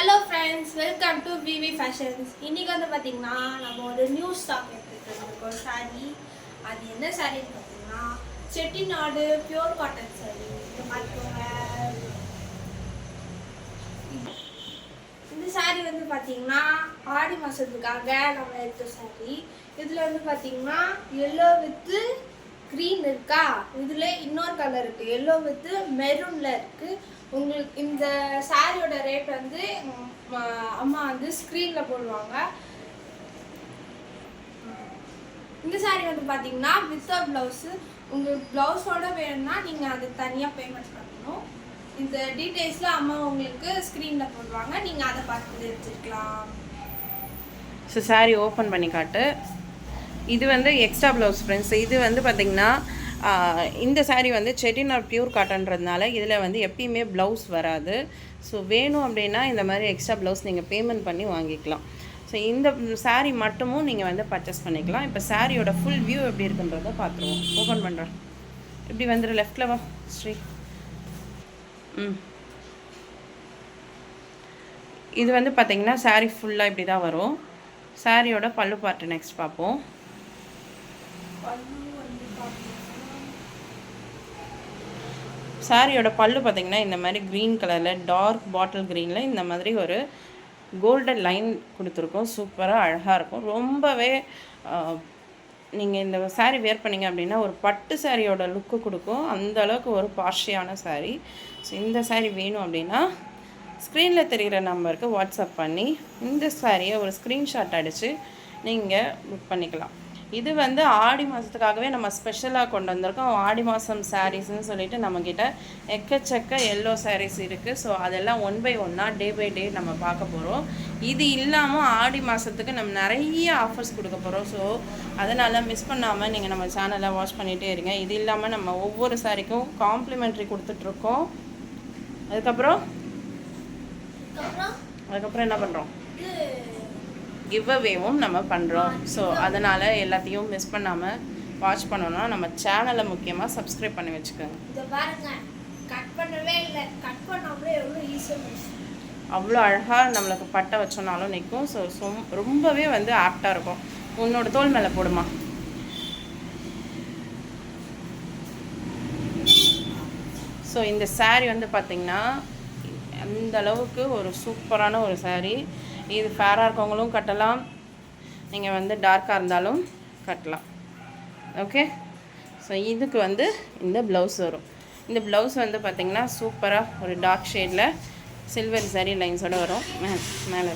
Hello friends, welcome to VV fashions. இன்றைக்கி வந்து பார்த்திங்கன்னா நம்ம ஒரு நியூ ஸ்டாக் எடுத்துகிட்டு இருக்கோம் சாரீ. அது என்ன சாரின்னு பார்த்தீங்கன்னா செட்டிநாடு பியூர் காட்டன் சாரீ. இது பார்த்துக்கோங்க. இந்த சாரீ வந்து பார்த்திங்கன்னா ஆடி மாதத்துக்காக நம்ம எடுத்த சாரீ. இதில் வந்து பார்த்திங்கன்னா எல்லோ வித்து க்ரீன் இருக்கா, இதில் இன்னொரு கலர் இருக்குது, எல்லோ வித்து மெரூனில் இருக்குது. உங்களுக்கு இந்த சாரியோட ரேட் வந்து அம்மா வந்து ஸ்க்ரீனில் போடுவாங்க. இந்த சாரீ வந்து பார்த்தீங்கன்னா வித்தவுட் ப்ளவுஸு. உங்களுக்கு ப்ளவுஸோட வேணும்னா நீங்கள் அது தனியாக பேமெண்ட் பண்ணணும். இந்த டீட்டெயில்ஸில் அம்மா உங்களுக்கு ஸ்க்ரீனில் போடுவாங்க, நீங்கள் அதை பார்த்து எடுத்துக்கலாம். ஸோ சாரீ ஓப்பன் பண்ணி காட்டு. இது வந்து எக்ஸ்ட்ரா ப்ளவுஸ் ஃப்ரெண்ட்ஸ். இது வந்து பார்த்திங்கன்னா இந்த சாரீ வந்து செட்டிநாடு பியூர் காட்டன்றதுனால இதில் வந்து எப்பயுமே ப்ளவுஸ் வராது. ஸோ வேணும் அப்படின்னா இந்த மாதிரி எக்ஸ்ட்ரா ப்ளவுஸ் நீங்கள் பேமெண்ட் பண்ணி வாங்கிக்கலாம். ஸோ இந்த சாரீ மட்டுமும் நீங்கள் வந்து பர்ச்சேஸ் பண்ணிக்கலாம். இப்போ சாரியோட ஃபுல் வியூ எப்படி இருக்குன்றதை பார்த்துருவோம். ஓப்பன் பண்ணுறேன். இப்படி வந்துடு, லெஃப்டில் வா ஸ்ரீ. இது வந்து பார்த்திங்கன்னா சாரீ ஃபுல்லாக இப்படி தான் வரும். சாரியோட பல்லு பார்ட்டு நெக்ஸ்ட் பார்ப்போம். சாரியோட பல்லு பார்த்திங்கன்னா இந்த மாதிரி க்ரீன் கலரில் டார்க் பாட்டில் க்ரீனில் இந்த மாதிரி ஒரு கோல்டன் லைன் கொடுத்துருக்கோம். சூப்பராக அழகாக இருக்கும். ரொம்பவே நீங்கள் இந்த சாரீ வேர் பண்ணிங்க அப்படின்னா ஒரு பட்டு சாரியோட லுக்கு கொடுக்கும். அந்த அளவுக்கு ஒரு பார்ஷியான சாரீ. ஸோ இந்த சாரீ வேணும் அப்படின்னா ஸ்க்ரீனில் தெரிகிற நம்பருக்கு வாட்ஸ்அப் பண்ணி இந்த சாரியை ஒரு ஸ்க்ரீன்ஷாட் அடித்து நீங்கள் புக் பண்ணிக்கலாம். இது வந்து ஆடி மாதத்துக்காகவே நம்ம ஸ்பெஷலாக கொண்டு வந்திருக்கோம். ஆடி மாதம் சாரீஸ்ன்னு சொல்லிட்டு நம்மக்கிட்ட எக்கச்சக்க எல்லோ சாரீஸ் இருக்குது. ஸோ அதெல்லாம் ஒன் பை ஒன்னாக டே பை டே நம்ம பார்க்க போகிறோம். இது இல்லாமல் ஆடி மாதத்துக்கு நம்ம நிறைய ஆஃபர்ஸ் கொடுக்க போகிறோம். ஸோ அதனால் மிஸ் பண்ணாமல் நீங்கள் நம்ம சேனலை வாட்ச் பண்ணிகிட்டே இருங்க. இது இல்லாமல் நம்ம ஒவ்வொரு சாரிக்கும் காம்ப்ளிமெண்ட்ரி கொடுத்துட்ருக்கோம். அதுக்கப்புறம் என்ன பண்ணுறோம், கிவ் அவேவும் நம்ம பண்ணுறோம். ஸோ அதனால் எல்லாத்தையும் மிஸ் பண்ணாமல் வாட்ச் பண்ணணும்னா நம்ம சேனலை முக்கியமாக சப்ஸ்கிரைப் பண்ணி வச்சுக்கோங்க. அவ்வளோ அழகாக நம்மளுக்கு பட்டை வச்சோன்னாலும் நிற்கும். ஸோ ரொம்பவே வந்து ஆப்டாக இருக்கும். உன்னோட தோல் மேலே போடுமா. ஸோ இந்த சாரீ வந்து பார்த்திங்கன்னா அந்த அளவுக்கு ஒரு சூப்பரான ஒரு சாரீ. இது ஃபேராக இருக்கவங்களும் கட்டலாம், நீங்கள் வந்து டார்க்காக இருந்தாலும் கட்டலாம். ஓகே. ஸோ இதுக்கு வந்து இந்த ப்ளவுஸ் வரும். இந்த ப்ளவுஸ் வந்து பார்த்திங்கன்னா சூப்பராக ஒரு டார்க் ஷேடில் சில்வர் சாரீ லைன்ஸோடு வரும். மேலே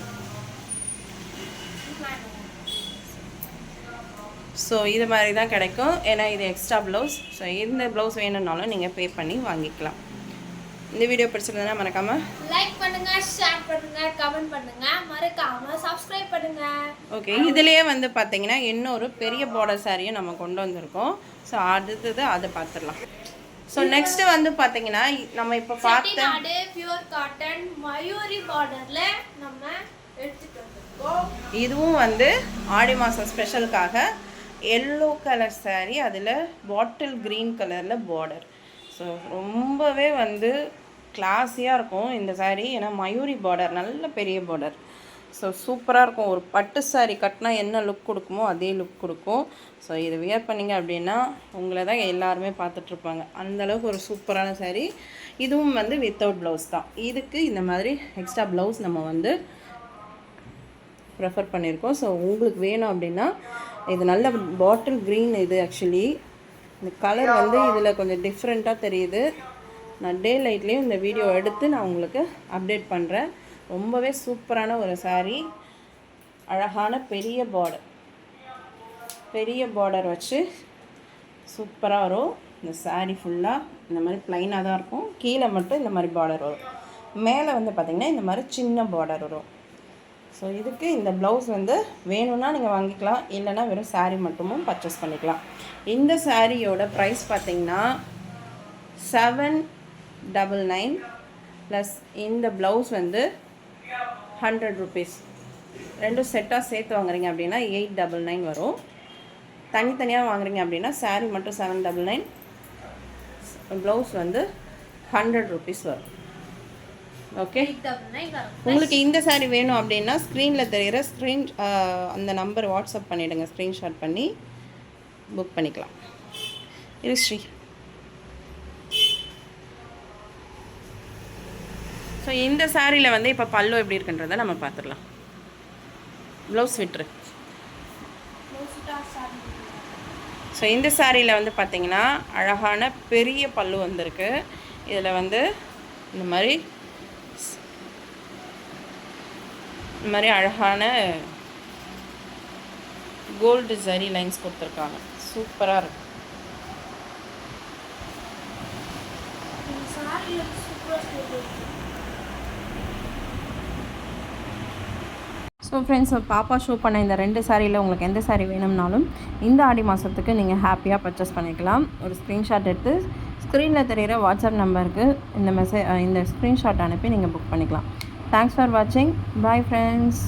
ஸோ இது மாதிரி தான் கிடைக்கும். ஏன்னா இது எக்ஸ்ட்ரா ப்ளவுஸ். ஸோ இந்த ப்ளவுஸ் வேணும்னாலும் நீங்கள் பே பண்ணி வாங்கிக்கலாம். இந்த வீடியோ பிடிச்சிருந்தா மறக்காமல் லைக் பண்ணுங்க, ஷேர் பண்ணுங்க, கமெண்ட் பண்ணுங்க, மறக்காம சப்ஸ்கிரைப் பண்ணுங்க. ஓகே. இதுலயே வந்து பாத்தீங்கன்னா இன்னொரு பெரிய பார்டர் சாரியும் நம்ம கொண்டு வந்திருக்கோம். ஸோ அடுத்தது அதை பார்த்துடலாம். ஸோ நெக்ஸ்ட் வந்து பாத்தீங்கன்னா நம்ம இப்போ பார்த்த பியூர் காட்டன் மயூரி பார்டர்ல நம்ம எடுத்துட்டு வந்திருக்கோம். இதுவும் வந்து ஆடி மாதம் ஸ்பெஷலுக்காக எல்லோ கலர் சாரீ, அதில் பாட்டில் க்ரீன் கலரில் பார்டர். ஸோ ரொம்பவே வந்து கிளாஸியாக இருக்கும் இந்த சாரீ. ஏன்னா மயூரி பார்டர், நல்ல பெரிய பார்டர். ஸோ சூப்பராக இருக்கும். ஒரு பட்டு சாரீ கட்டினா என்ன லுக் கொடுக்குமோ அதே லுக் கொடுக்கும். ஸோ இதை வியர் பண்ணிங்க அப்படின்னா உங்களை தான் எல்லாருமே பார்த்துட்ருப்பாங்க. அந்தளவுக்கு ஒரு சூப்பரான சாரீ. இதுவும் வந்து வித்தவுட் ப்ளவுஸ் தான். இதுக்கு இந்த மாதிரி எக்ஸ்ட்ரா ப்ளவுஸ் நம்ம வந்து ப்ரிஃபர் பண்ணியிருக்கோம். ஸோ உங்களுக்கு வேணும் அப்படின்னா இது நல்ல பாட்டில் க்ரீன். இது ஆக்சுவலி இந்த கலர் வந்து இதில் கொஞ்சம் டிஃப்ரெண்ட்டாக தெரியுது. நான் டே லைட்லேயும் இந்த வீடியோ எடுத்து நான் உங்களுக்கு அப்டேட் பண்ணுறேன். ரொம்பவே சூப்பரான ஒரு சாரீ. அழகான பெரிய பார்டர் வச்சு சூப்பராக வரும். இந்த சாரீ ஃபுல்லாக இந்த மாதிரி ப்ளைனாக தான் இருக்கும். கீழே மட்டும் இந்த மாதிரி பார்டர் வரும். மேலே வந்து பார்த்திங்கன்னா இந்த மாதிரி சின்ன பார்டர் வரும். ஸோ இதுக்கு இந்த ப்ளவுஸ் வந்து வேணும்னா நீங்கள் வாங்கிக்கலாம், இல்லைனா வெறும் சாரீ மட்டுமும் பர்ச்சேஸ் பண்ணிக்கலாம். இந்த சாரியோட ப்ரைஸ் பார்த்திங்கன்னா 799 ப்ளஸ் இந்த ப்ளவுஸ் வந்து 100 rupees. ரெண்டும் செட்டாக சேர்த்து வாங்குறீங்க அப்படின்னா 899 வரும். தனித்தனியாக வாங்குறீங்க அப்படின்னா சாரீ மட்டும் 799, ப்ளவுஸ் வந்து 100 rupees வரும். ஓகே, கிளிக் அப்படின்னா இங்கே வரும். உங்களுக்கு இந்த saree வேணும் அப்படின்னா ஸ்க்ரீனில் தெரிகிற அந்த நம்பர் வாட்ஸ்அப் பண்ணிவிடுங்க, ஸ்க்ரீன்ஷாட் பண்ணி புக் பண்ணிக்கலாம். இது ஸ்ரீ. ஸோ இந்த சாரியில் வந்து இப்போ பல்லு எப்படி இருக்குன்றதை நம்ம பார்த்துடலாம். ப்ளவுஸ் விட்ரு. ஸோ இந்த சாரியில் வந்து பார்த்திங்கன்னா அழகான பெரிய பல்லு வந்திருக்கு. இதில் வந்து இந்த மாதிரி அழகான கோல்டு ஜரி லைன்ஸ் கொடுத்துருக்காங்க. சூப்பராக இருக்கு. ஸோ ஃப்ரெண்ட்ஸ், பாப்பா ஷோ பண்ண இந்த 2 சாரியில் உங்களுக்கு எந்த சாரீ வேணும்னாலும் இந்த ஆடி மாதத்துக்கு நீங்கள் ஹாப்பியாக பர்ச்சேஸ் பண்ணிக்கலாம். ஒரு ஸ்க்ரீன்ஷாட் எடுத்து ஸ்க்ரீனில் தெரிகிற வாட்ஸ்அப் நம்பருக்கு இந்த ஸ்க்ரீன்ஷாட் அனுப்பி நீங்கள் புக் பண்ணிக்கலாம். தேங்க்ஸ் ஃபார் வாட்சிங். Bye friends.